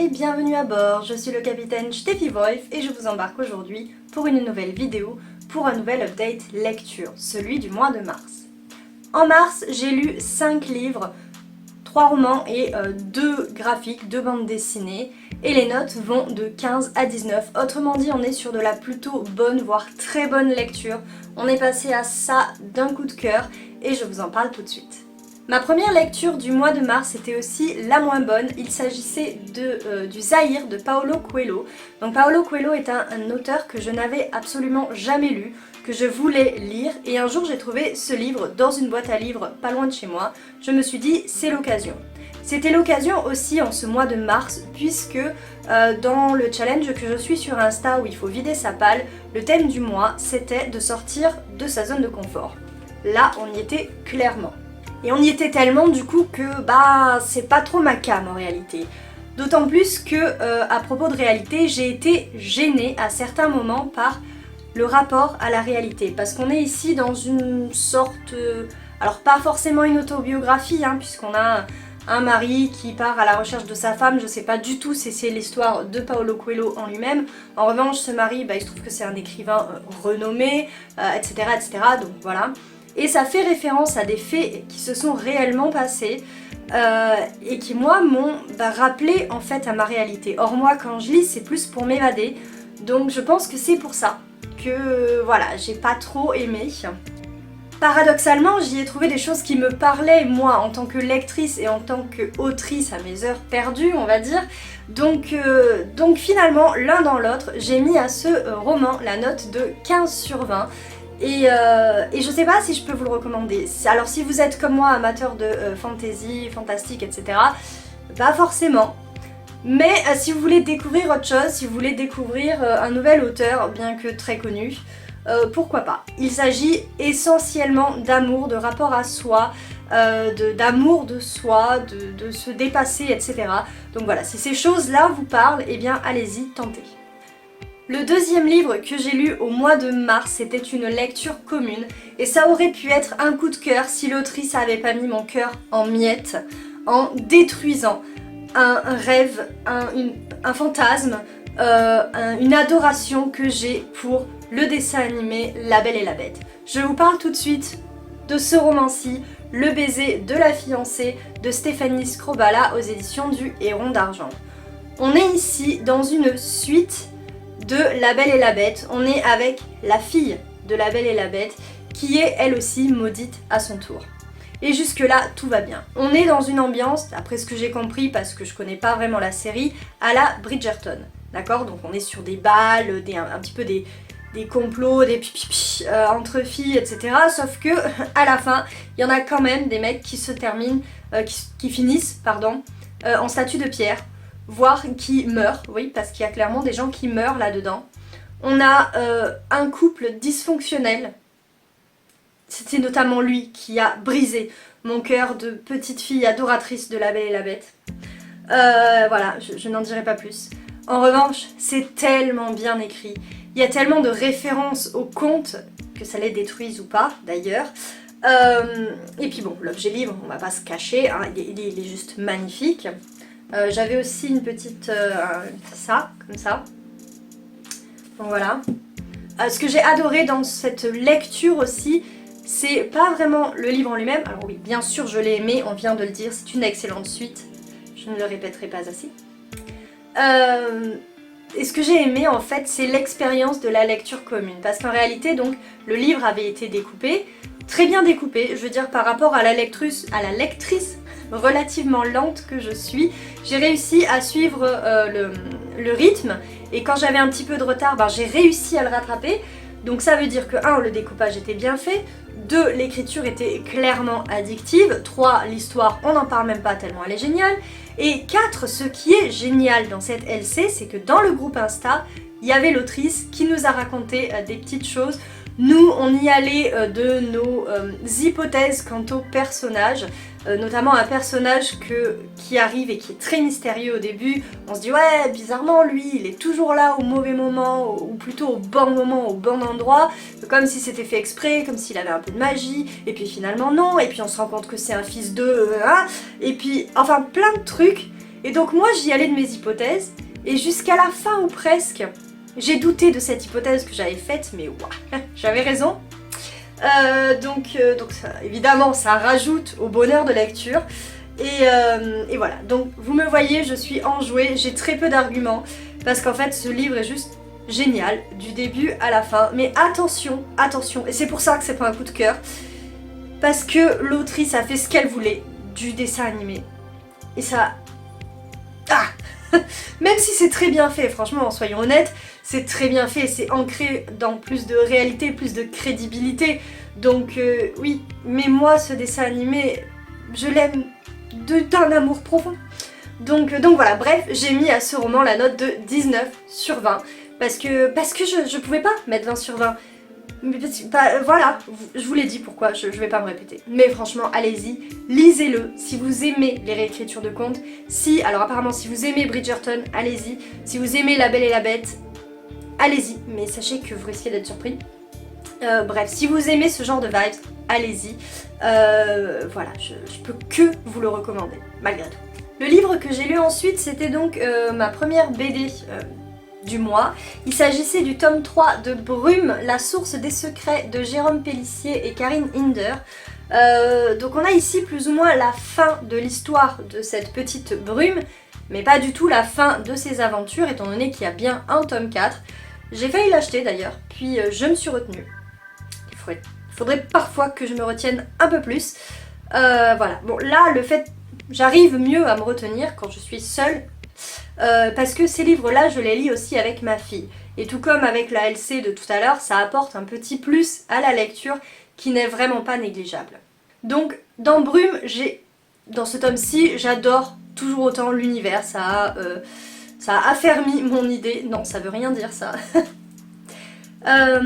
et bienvenue à bord, je suis le capitaine Steffi Wolf et je vous embarque aujourd'hui pour une nouvelle vidéo, pour un nouvel update lecture, celui du mois de mars. En mars, j'ai lu 5 livres, 3 romans et 2 graphiques, 2 bandes dessinées, et les notes vont de 15 à 19, autrement dit on est sur de la plutôt bonne, voire très bonne lecture. On est passé à ça d'un coup de cœur et je vous en parle tout de suite. Ma première lecture du mois de mars était aussi la moins bonne, il s'agissait du Zahir de Paulo Coelho. Donc Paulo Coelho est un auteur que je n'avais absolument jamais lu, que je voulais lire, et un jour j'ai trouvé ce livre dans une boîte à livres pas loin de chez moi. Je me suis dit c'est l'occasion. C'était l'occasion aussi en ce mois de mars puisque dans le challenge que je suis sur Insta où il faut vider sa palle, le thème du mois c'était de sortir de sa zone de confort. Là on y était clairement. Et on y était tellement du coup que c'est pas trop ma came en réalité. D'autant plus que à propos de réalité, j'ai été gênée à certains moments par le rapport à la réalité. Parce qu'on est ici dans une sorte... alors pas forcément une autobiographie, puisqu'on a un mari qui part à la recherche de sa femme. Je sais pas du tout si c'est l'histoire de Paulo Coelho en lui-même. En revanche, ce mari, il se trouve que c'est un écrivain renommé, etc., etc. Donc voilà. Et ça fait référence à des faits qui se sont réellement passés et qui moi m'ont rappelé en fait à ma réalité. Or moi quand je lis c'est plus pour m'évader, donc je pense que c'est pour ça que voilà j'ai pas trop aimé. Paradoxalement j'y ai trouvé des choses qui me parlaient moi en tant que lectrice et en tant qu'autrice à mes heures perdues on va dire. Donc finalement l'un dans l'autre j'ai mis à ce roman la note de 15 sur 20. Et je sais pas si je peux vous le recommander. Alors si vous êtes comme moi amateur de fantasy, fantastique, etc. Pas forcément. Mais si vous voulez découvrir autre chose, si vous voulez découvrir un nouvel auteur, bien que très connu, pourquoi pas. Il s'agit essentiellement d'amour, de rapport à soi, d'amour de soi, de se dépasser, etc. Donc voilà, si ces choses-là vous parlent, eh bien allez-y, tentez. Le deuxième livre que j'ai lu au mois de mars, c'était une lecture commune et ça aurait pu être un coup de cœur si l'autrice avait pas mis mon cœur en miettes en détruisant un rêve, un fantasme, une adoration que j'ai pour le dessin animé La Belle et la Bête. Je vous parle tout de suite de ce roman-ci, Le baiser de la fiancée de Stéphanie Scrobala aux éditions du Héron d'Argent. On est ici dans une suite de La Belle et la Bête, on est avec la fille de La Belle et la Bête qui est elle aussi maudite à son tour. Et jusque là tout va bien. On est dans une ambiance, après ce que j'ai compris parce que je connais pas vraiment la série, à la Bridgerton. D'accord? Donc on est sur des balles, un petit peu des complots, des pipi entre filles, etc. Sauf que à la fin, il y en a quand même des mecs qui se terminent, qui finissent, en statue de pierre. Voire qui meurent, oui, parce qu'il y a clairement des gens qui meurent là-dedans. On a un couple dysfonctionnel. C'était notamment lui qui a brisé mon cœur de petite fille adoratrice de La Belle et la Bête. Voilà, je n'en dirai pas plus. En revanche, c'est tellement bien écrit. Il y a tellement de références aux contes, que ça les détruise ou pas d'ailleurs. Et puis bon, l'objet livre, on va pas se cacher, il est juste magnifique. J'avais aussi une petite... ça, comme ça. Donc voilà. Ce que j'ai adoré dans cette lecture aussi, c'est pas vraiment le livre en lui-même. Alors oui, bien sûr je l'ai aimé, on vient de le dire, c'est une excellente suite. Je ne le répéterai pas assez. Et ce que j'ai aimé en fait, c'est l'expérience de la lecture commune. Parce qu'en réalité, donc, le livre avait été découpé, très bien découpé, je veux dire par rapport à la lectrice relativement lente que je suis, j'ai réussi à suivre le rythme et quand j'avais un petit peu de retard, j'ai réussi à le rattraper. Donc ça veut dire que 1. Le découpage était bien fait, 2. L'écriture était clairement addictive, 3. L'histoire, on n'en parle même pas tellement elle est géniale, et 4. Ce qui est génial dans cette LC, c'est que dans le groupe Insta, il y avait l'autrice qui nous a raconté des petites choses. Nous, on y allait de nos hypothèses quant au personnage, notamment un personnage qui arrive et qui est très mystérieux au début. On se dit ouais, bizarrement lui, il est toujours là au mauvais moment, ou plutôt au bon moment, au bon endroit, comme si c'était fait exprès, comme s'il avait un peu de magie, et puis finalement non, et puis on se rend compte que c'est un fils de... et puis, enfin plein de trucs. Et donc moi j'y allais de mes hypothèses, et jusqu'à la fin ou presque, j'ai douté de cette hypothèse que j'avais faite, mais ouais, j'avais raison. Donc ça, évidemment ça rajoute au bonheur de lecture. Et voilà, donc vous me voyez, je suis enjouée, j'ai très peu d'arguments, parce qu'en fait ce livre est juste génial, du début à la fin. Mais attention, attention, et c'est pour ça que c'est pas un coup de cœur, parce que l'autrice a fait ce qu'elle voulait du dessin animé. Et ça... Ah même si c'est très bien fait, franchement, soyons honnêtes, c'est très bien fait, c'est ancré dans plus de réalité, plus de crédibilité. Donc oui, mais moi ce dessin animé, je l'aime d'un amour profond. Donc voilà, bref, j'ai mis à ce roman la note de 19 sur 20. Parce que je pouvais pas mettre 20 sur 20. Mais voilà, je vous l'ai dit pourquoi, je vais pas me répéter. Mais franchement, allez-y, lisez-le si vous aimez les réécritures de contes. Alors apparemment, si vous aimez Bridgerton, allez-y. Si vous aimez La Belle et la Bête, allez-y. Mais sachez que vous risquez d'être surpris. Bref, si vous aimez ce genre de vibes, allez-y. Voilà, je peux que vous le recommander, malgré tout. Le livre que j'ai lu ensuite, c'était donc ma première BD du mois. Il s'agissait du tome 3 de Brume, la source des secrets de Jérôme Pellissier et Karine Hinder. Donc on a ici plus ou moins la fin de l'histoire de cette petite Brume, mais pas du tout la fin de ses aventures, étant donné qu'il y a bien un tome 4. J'ai failli l'acheter d'ailleurs, puis je me suis retenue. Il faudrait parfois que je me retienne un peu plus. Voilà, bon là le fait... J'arrive mieux à me retenir quand je suis seule, parce que ces livres-là, je les lis aussi avec ma fille. Et tout comme avec la LC de tout à l'heure, ça apporte un petit plus à la lecture qui n'est vraiment pas négligeable. Donc, dans Brume, dans ce tome-ci, j'adore toujours autant l'univers. Ça a affermi mon idée. Non, ça veut rien dire ça. Ah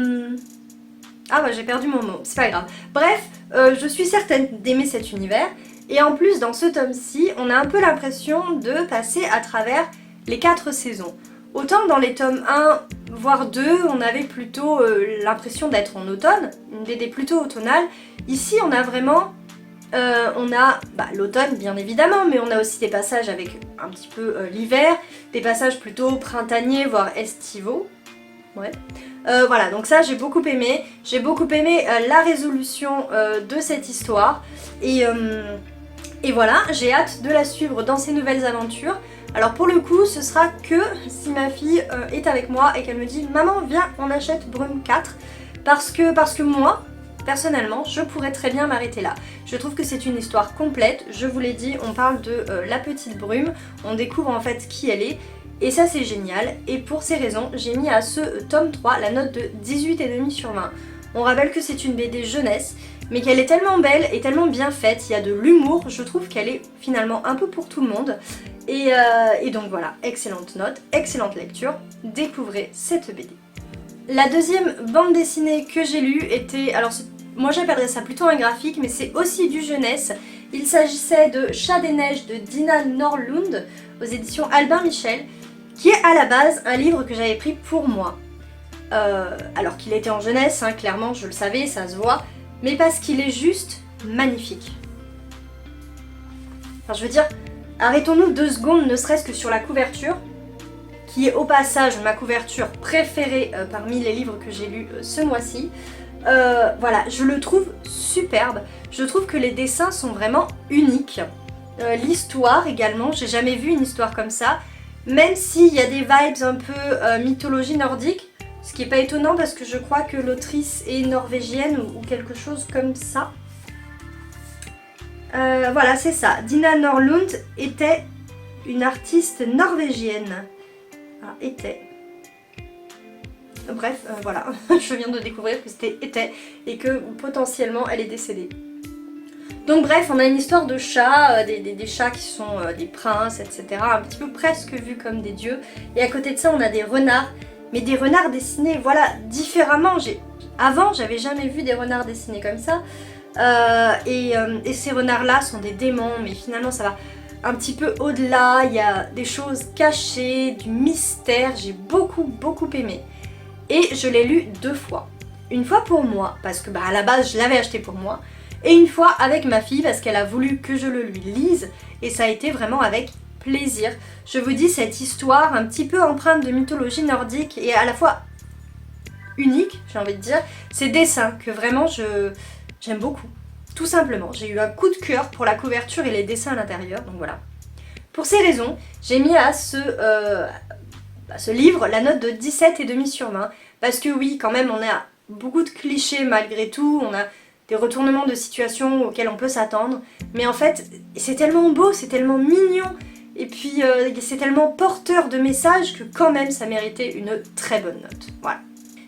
ouais, j'ai perdu mon mot, c'est pas grave. Bref, je suis certaine d'aimer cet univers. Et en plus, dans ce tome-ci, on a un peu l'impression de passer à travers les 4 saisons. Autant dans les tomes 1, voire 2, on avait plutôt l'impression d'être en automne, une BD plutôt automnale. Ici, on a vraiment... l'automne, bien évidemment, mais on a aussi des passages avec un petit peu l'hiver, des passages plutôt printaniers, voire estivaux. Ouais. Voilà, donc ça j'ai beaucoup aimé. J'ai beaucoup aimé la résolution de cette histoire. Et voilà, j'ai hâte de la suivre dans ses nouvelles aventures. Alors pour le coup, ce sera que si ma fille est avec moi et qu'elle me dit « Maman, viens, on achète Brume 4 ». Parce que moi, personnellement, je pourrais très bien m'arrêter là. Je trouve que c'est une histoire complète. Je vous l'ai dit, on parle de la petite Brume. On découvre en fait qui elle est. Et ça c'est génial. Et pour ces raisons, j'ai mis à ce tome 3 la note de 18,5 sur 20. On rappelle que c'est une BD jeunesse, mais qu'elle est tellement belle et tellement bien faite, il y a de l'humour, je trouve qu'elle est finalement un peu pour tout le monde. Et donc voilà, excellente note, excellente lecture, découvrez cette BD. La deuxième bande dessinée que j'ai lue était, alors moi j'appellerais ça plutôt un graphique, mais c'est aussi du jeunesse. Il s'agissait de Chat des Neiges de Dina Norlund aux éditions Albin Michel, qui est à la base un livre que j'avais pris pour moi. Alors qu'il était en jeunesse, hein, clairement je le savais, ça se voit, mais parce qu'il est juste magnifique. Enfin je veux dire, arrêtons-nous 2 secondes ne serait-ce que sur la couverture, qui est au passage ma couverture préférée parmi les livres que j'ai lus ce mois-ci. Voilà, je le trouve superbe, je trouve que les dessins sont vraiment uniques. L'histoire également, j'ai jamais vu une histoire comme ça, même s'il y a des vibes un peu mythologie nordique. Ce qui n'est pas étonnant parce que je crois que l'autrice est norvégienne ou quelque chose comme ça. Voilà, c'est ça. Dina Norlund était une artiste norvégienne. Ah, était. Bref, voilà. Je viens de découvrir que c'était était et que potentiellement elle est décédée. Donc bref, on a une histoire de chats, des chats qui sont des princes, etc. Un petit peu presque vus comme des dieux. Et à côté de ça, on a des renards. Mais des renards dessinés, voilà, différemment. Avant, j'avais jamais vu des renards dessinés comme ça. Et ces renards-là sont des démons, mais finalement ça va un petit peu au-delà. Il y a des choses cachées, du mystère. J'ai beaucoup aimé. Et je l'ai lu 2 fois. Une fois pour moi, parce que à la base je l'avais acheté pour moi. Et une fois avec ma fille, parce qu'elle a voulu que je le lui lise. Et ça a été vraiment avec plaisir. Je vous dis, cette histoire un petit peu empreinte de mythologie nordique et à la fois unique, j'ai envie de dire, ces dessins que vraiment j'aime beaucoup. Tout simplement, j'ai eu un coup de cœur pour la couverture et les dessins à l'intérieur, donc voilà. Pour ces raisons, j'ai mis à ce livre la note de 17,5 sur 20, parce que oui, quand même, on a beaucoup de clichés malgré tout, on a des retournements de situation auxquels on peut s'attendre, mais en fait, c'est tellement beau, c'est tellement mignon, et puis c'est tellement porteur de messages que quand même ça méritait une très bonne note. Voilà.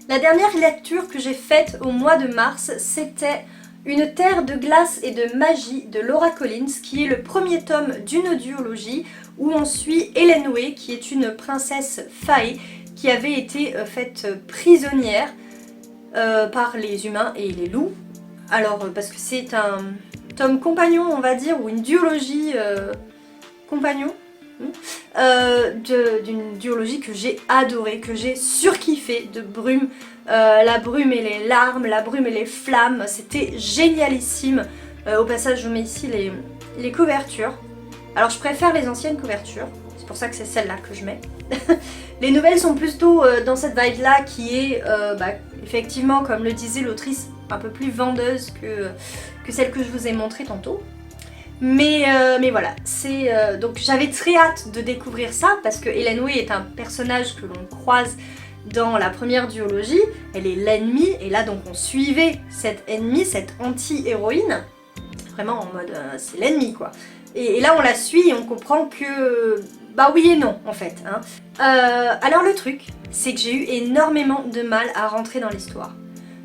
La dernière lecture que j'ai faite au mois de mars, c'était Une terre de glace et de magie de Laura Collins, qui est le premier tome d'une duologie où on suit Elenwe, qui est une princesse fae qui avait été faite prisonnière par les humains et les loups. Alors, parce que c'est un tome compagnon, on va dire, ou une duologie compagnon d'une duologie que j'ai adorée, que j'ai surkiffé, de brume. La brume et les larmes, la brume et les flammes, c'était génialissime. Au passage, je vous mets ici les couvertures. Alors, je préfère les anciennes couvertures, c'est pour ça que c'est celle-là que je mets. Les nouvelles sont plutôt dans cette vibe-là qui est, effectivement, comme le disait l'autrice, un peu plus vendeuse que celle que je vous ai montrée tantôt. Mais voilà, donc j'avais très hâte de découvrir ça parce que Elenwe est un personnage que l'on croise dans la première duologie. Elle est l'ennemie et là donc on suivait cette ennemie, cette anti-héroïne, vraiment en mode c'est l'ennemi quoi. Et là on la suit et on comprend que bah oui et non en fait. Hein. Alors le truc, c'est que j'ai eu énormément de mal à rentrer dans l'histoire.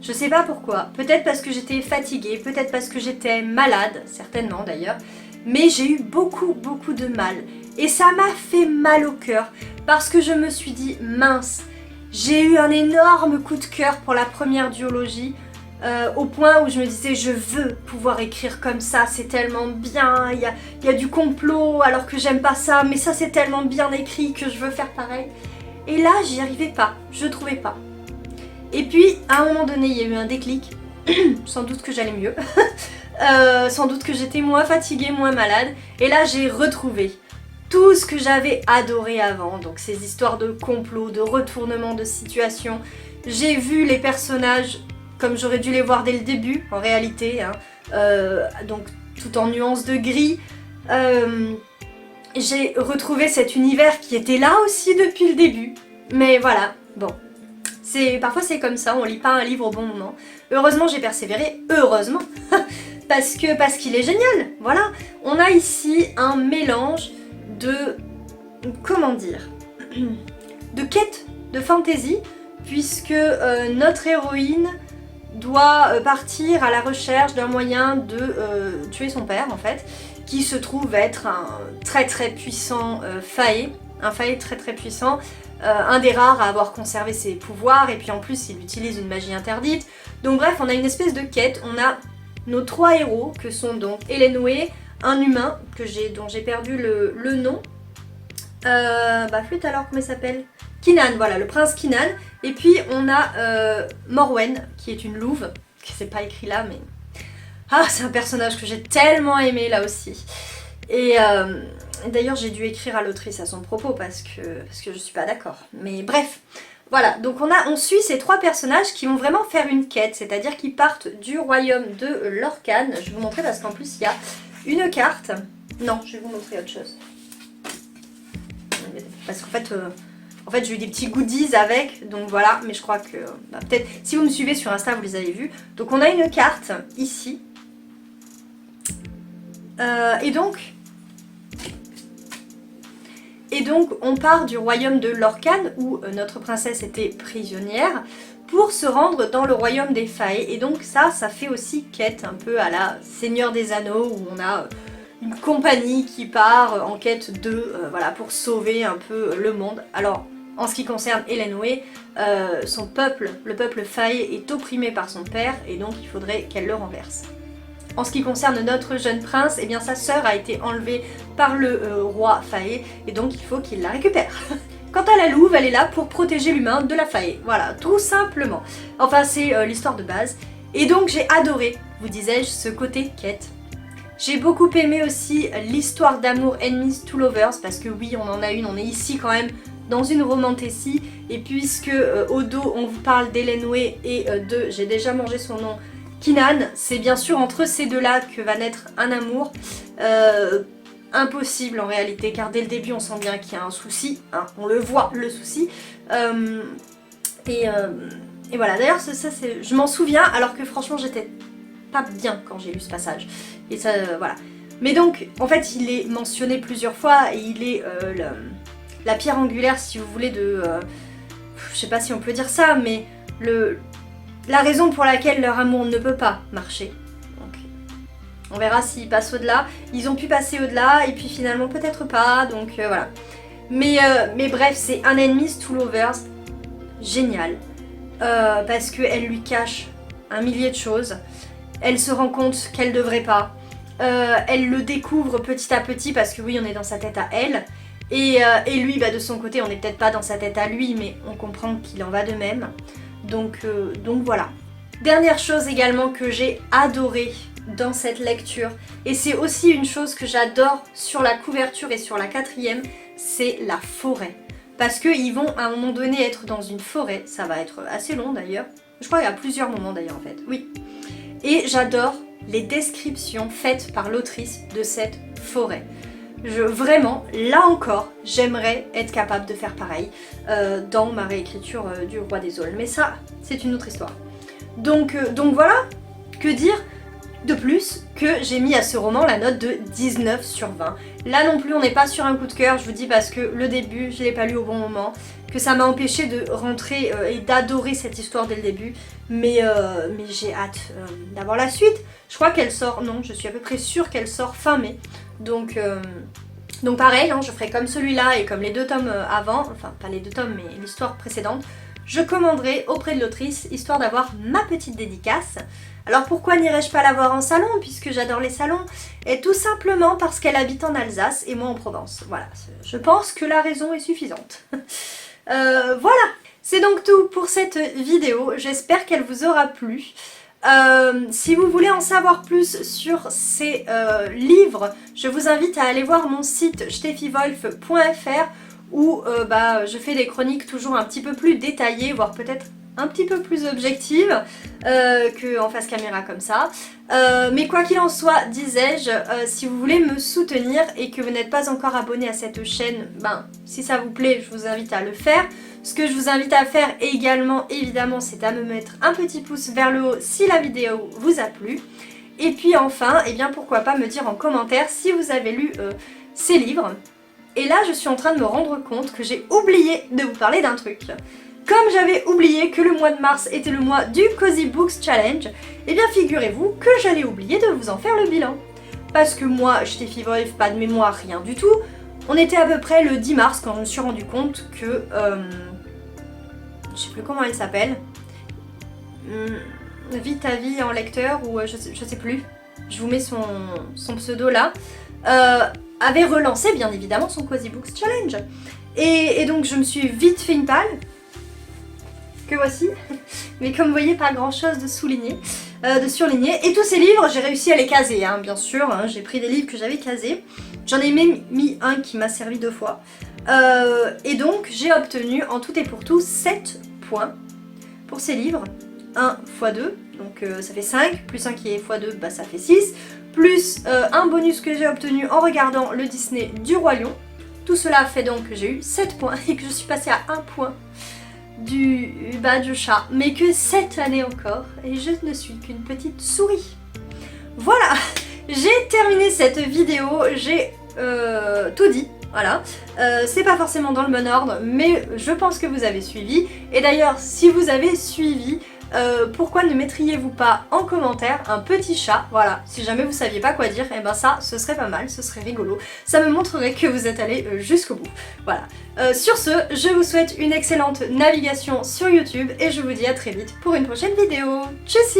Je sais pas pourquoi, peut-être parce que j'étais fatiguée, peut-être parce que j'étais malade, certainement d'ailleurs, mais j'ai eu beaucoup de mal. Et ça m'a fait mal au cœur, parce que je me suis dit, mince, j'ai eu un énorme coup de cœur pour la première duologie, au point où je me disais, je veux pouvoir écrire comme ça, c'est tellement bien, il y a du complot alors que j'aime pas ça, mais ça c'est tellement bien écrit que je veux faire pareil. Et là, j'y arrivais pas, je trouvais pas. Et puis, à un moment donné, il y a eu un déclic, sans doute que j'allais mieux, sans doute que j'étais moins fatiguée, moins malade, et là j'ai retrouvé tout ce que j'avais adoré avant, donc ces histoires de complot, de retournement de situation. J'ai vu les personnages comme j'aurais dû les voir dès le début, en réalité, hein, donc tout en nuances de gris. J'ai retrouvé cet univers qui était là aussi depuis le début, mais voilà, bon. Parfois c'est comme ça, on lit pas un livre au bon moment. Heureusement j'ai persévéré, heureusement, parce qu'il est génial, voilà. On a ici un mélange de, comment dire, de quête de fantasy, puisque notre héroïne doit partir à la recherche d'un moyen de tuer son père en fait, qui se trouve être un très puissant fae, un fae très puissant, un des rares à avoir conservé ses pouvoirs, et puis en plus il utilise une magie interdite. Donc bref, on a une espèce de quête, on a nos trois héros que sont donc Elenwe, un humain dont j'ai perdu le nom, flûte alors, comment il s'appelle, Kinan, voilà, le prince Kinan, et puis on a Morwen qui est une louve, qui c'est pas écrit là mais... Ah, c'est un personnage que j'ai tellement aimé là aussi. Et d'ailleurs j'ai dû écrire à l'autrice à son propos parce que je suis pas d'accord. Mais bref, voilà, donc on suit ces trois personnages qui vont vraiment faire une quête, c'est-à-dire qu'ils partent du royaume de Lorkhan. Je vais vous montrer parce qu'en plus il y a une carte. Non, je vais vous montrer autre chose. Parce qu'en fait j'ai eu des petits goodies avec, donc voilà, mais je crois que peut-être si vous me suivez sur Insta vous les avez vus. Donc on a une carte ici. Et donc on part du royaume de Lorkhan où notre princesse était prisonnière pour se rendre dans le royaume des Fae. Et donc ça fait aussi quête un peu à la Seigneur des Anneaux où on a une compagnie qui part en quête voilà, pour sauver un peu le monde. Alors en ce qui concerne Elenwe, son peuple, le peuple Fae est opprimé par son père et donc il faudrait qu'elle le renverse. En ce qui concerne notre jeune prince, eh bien sa sœur a été enlevée par le roi Fae et donc il faut qu'il la récupère. Quant à la louve, elle est là pour protéger l'humain de la Fae. Voilà, tout simplement. Enfin, c'est l'histoire de base. Et donc j'ai adoré, vous disais-je, ce côté quête. J'ai beaucoup aimé aussi l'histoire d'amour Enemies to Lovers, parce que oui, on en a une, on est ici quand même dans une romantécie, et puisque au dos on vous parle d'Hélène Way et de, j'ai déjà mangé son nom, Keenan, c'est bien sûr entre ces deux-là que va naître un amour impossible en réalité, car dès le début on sent bien qu'il y a un souci, hein, on le voit le souci, et voilà, d'ailleurs je m'en souviens alors que franchement j'étais pas bien quand j'ai lu ce passage, et ça voilà. Mais donc en fait il est mentionné plusieurs fois et il est la pierre angulaire si vous voulez de, je sais pas si on peut dire ça, mais la raison pour laquelle leur amour ne peut pas marcher. Donc, on verra s'ils passent au-delà. Ils ont pu passer au-delà et puis finalement peut-être pas, donc voilà. Mais bref, c'est un Enemies to Lovers génial. Parce qu'elle lui cache un millier de choses. Elle se rend compte qu'elle devrait pas. Elle le découvre petit à petit parce que oui, on est dans sa tête à elle. Et lui, bah, de son côté, on n'est peut-être pas dans sa tête à lui, mais on comprend qu'il en va de même. Donc voilà. Dernière chose également que j'ai adoré dans cette lecture, et c'est aussi une chose que j'adore sur la couverture et sur la 4e, c'est la forêt. Parce qu'ils vont à un moment donné être dans une forêt, ça va être assez long d'ailleurs. Je crois qu'il y a plusieurs moments d'ailleurs en fait, oui. Et j'adore les descriptions faites par l'autrice de cette forêt. Vraiment, là encore, j'aimerais être capable de faire pareil dans ma réécriture du Roi des Aulnes. Mais ça, c'est une autre histoire. Donc voilà, que dire de plus que j'ai mis à ce roman la note de 19 sur 20. Là non plus, on n'est pas sur un coup de cœur, je vous dis, parce que le début, je ne l'ai pas lu au bon moment, que ça m'a empêché de rentrer et d'adorer cette histoire dès le début. Mais j'ai hâte d'avoir la suite. Je crois qu'elle sort, non, je suis à peu près sûre qu'elle sort fin mai. Donc pareil, hein, je ferai comme celui-là et comme les 2 tomes avant, enfin pas les 2 tomes mais l'histoire précédente, je commanderai auprès de l'autrice histoire d'avoir ma petite dédicace. Alors pourquoi n'irais-je pas la voir en salon puisque j'adore les salons? Et tout simplement parce qu'elle habite en Alsace et moi en Provence. Voilà, je pense que la raison est suffisante. Voilà, c'est donc tout pour cette vidéo, j'espère qu'elle vous aura plu. Si vous voulez en savoir plus sur ces livres, je vous invite à aller voir mon site steffiwolf.fr où je fais des chroniques toujours un petit peu plus détaillées, voire peut-être un petit peu plus objectives qu'en face caméra comme ça. Mais quoi qu'il en soit, disais-je, si vous voulez me soutenir et que vous n'êtes pas encore abonné à cette chaîne, si ça vous plaît, je vous invite à le faire. Ce que je vous invite à faire également, évidemment, c'est à me mettre un petit pouce vers le haut si la vidéo vous a plu. Et puis enfin, eh bien pourquoi pas me dire en commentaire si vous avez lu ces livres. Et là, je suis en train de me rendre compte que j'ai oublié de vous parler d'un truc. Comme j'avais oublié que le mois de mars était le mois du Cozy Books Challenge, eh bien figurez-vous que j'allais oublier de vous en faire le bilan. Parce que moi, Steffiwolf, pas de mémoire, rien du tout. On était à peu près le 10 mars quand je me suis rendu compte que... je sais plus comment elle s'appelle. Vite à vie en lecteur, ou je sais plus. Je vous mets son pseudo là. Avait relancé bien évidemment son Cozy Books Challenge. Et donc je me suis vite fait une palle. Que voici. Mais comme vous voyez, pas grand chose de souligné, de surligné. Et tous ces livres, j'ai réussi à les caser, hein, bien sûr. Hein, j'ai pris des livres que j'avais casés. J'en ai même mis un qui m'a servi 2 fois. Et donc j'ai obtenu en tout et pour tout 7 points pour ces livres. 1 x 2, donc ça fait 5, plus 1 qui est x 2, ça fait 6. Plus un bonus que j'ai obtenu en regardant le Disney du Roi Lion. Tout cela fait donc que j'ai eu 7 points et que je suis passée à 1 point du badge chat. Mais que cette année encore, et je ne suis qu'une petite souris. Voilà, j'ai terminé cette vidéo, j'ai tout dit. Voilà, c'est pas forcément dans le bon ordre, mais je pense que vous avez suivi. Et d'ailleurs, si vous avez suivi, pourquoi ne mettriez-vous pas en commentaire un petit chat? Voilà, si jamais vous saviez pas quoi dire, et ben ça, ce serait pas mal, ce serait rigolo. Ça me montrerait que vous êtes allé jusqu'au bout. Voilà. Sur ce, je vous souhaite une excellente navigation sur YouTube et je vous dis à très vite pour une prochaine vidéo. Tchuss!